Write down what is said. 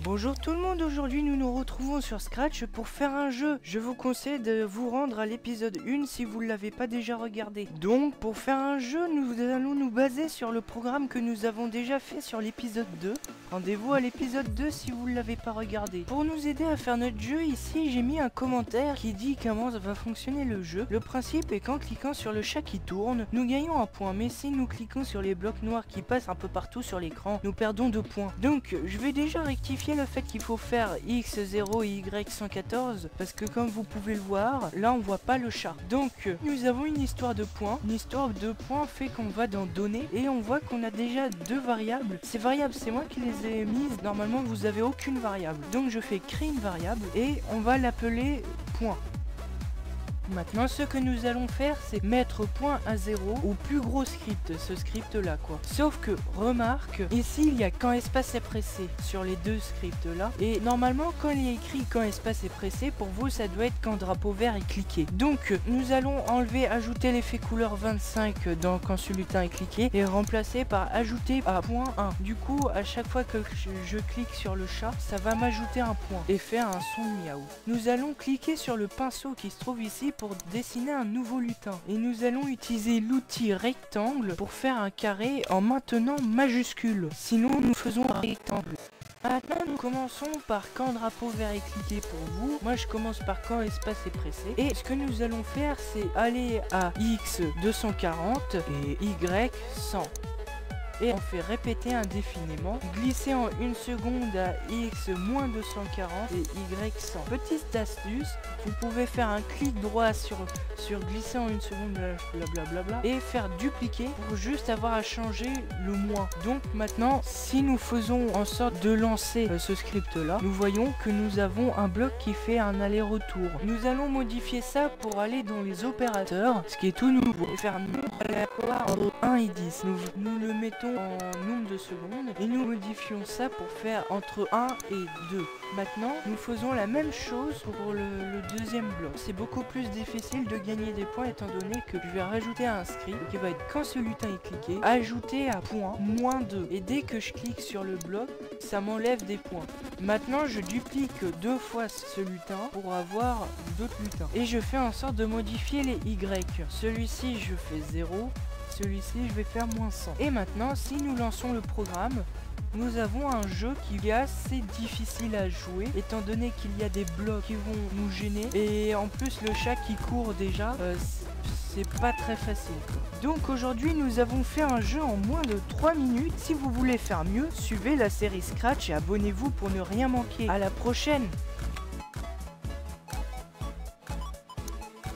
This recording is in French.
Bonjour tout le monde, aujourd'hui nous nous retrouvons sur Scratch pour faire un jeu. Je vous conseille de vous rendre à l'épisode 1 si vous ne l'avez pas déjà regardé. Donc pour faire un jeu, nous allons nous baser sur le programme que nous avons déjà fait sur l'épisode 2. Rendez-vous à l'épisode 2 si vous ne l'avez pas regardé. Pour nous aider à faire notre jeu, ici j'ai mis un commentaire qui dit comment va fonctionner le jeu. Le principe est qu'en cliquant sur le chat qui tourne, nous gagnons un point. Mais si nous cliquons sur les blocs noirs qui passent un peu partout sur l'écran, nous perdons 2 points. Donc je vais déjà rectifier le fait qu'il faut faire X0 et Y114 parce que comme vous pouvez le voir, là on voit pas le chat. Donc nous avons une histoire de points. Une histoire de points fait qu'on va dans données et on voit qu'on a déjà 2 variables. Ces variables, c'est moi qui les ai mises. Normalement vous avez aucune variable. Donc je fais créer une variable et on va l'appeler point. Maintenant, ce que nous allons faire, c'est mettre point à 0 au plus gros script, ce script là quoi. Sauf que, remarque, ici il y a quand espace est pressé sur les deux scripts là. Et normalement, quand il y a écrit quand espace est pressé, pour vous ça doit être quand drapeau vert est cliqué. Donc, nous allons enlever, ajouter l'effet couleur 25 dans quand celui-là est cliqué et remplacer par ajouter à point 1. Du coup, à chaque fois que je clique sur le chat, ça va m'ajouter un point et faire un son de miaou. Nous allons cliquer sur le pinceau qui se trouve ici pour dessiner un nouveau lutin et nous allons utiliser l'outil rectangle pour faire un carré en maintenant majuscule, sinon nous faisons un rectangle. Maintenant nous commençons par quand drapeau vert est cliqué pour vous. Moi je commence par quand espace est pressé et ce que nous allons faire c'est aller à X 240 et Y 100 et on fait répéter indéfiniment, glisser en 1 seconde à X moins 240 et Y 100. Petite astuce, vous pouvez faire un clic droit sur glisser en 1 seconde blablabla et faire dupliquer pour juste avoir à changer le moins. Donc maintenant, si nous faisons en sorte de lancer ce script là, nous voyons que nous avons un bloc qui fait un aller-retour. Nous allons modifier ça pour aller dans les opérateurs, ce qui est tout nouveau, et faire nombre aléatoire entre 1 et 10. Nous le mettons en nombre de secondes et nous modifions ça pour faire entre 1 et 2. Maintenant, nous faisons la même chose pour le deuxième bloc. C'est beaucoup plus difficile de gagner des points étant donné que je vais rajouter un script qui va être quand ce lutin est cliqué, ajouter à point moins 2. Et dès que je clique sur le bloc, ça m'enlève des points. Maintenant, je duplique 2 fois ce lutin pour avoir d'autres lutins. Et je fais en sorte de modifier les Y. Celui-ci, je fais 0. Celui-ci, je vais faire moins 100. Et maintenant, si nous lançons le programme, nous avons un jeu qui est assez difficile à jouer, étant donné qu'il y a des blocs qui vont nous gêner. Et en plus, le chat qui court déjà, c'est pas très facile quoi. Donc aujourd'hui, nous avons fait un jeu en moins de 3 minutes. Si vous voulez faire mieux, suivez la série Scratch et abonnez-vous pour ne rien manquer. À la prochaine!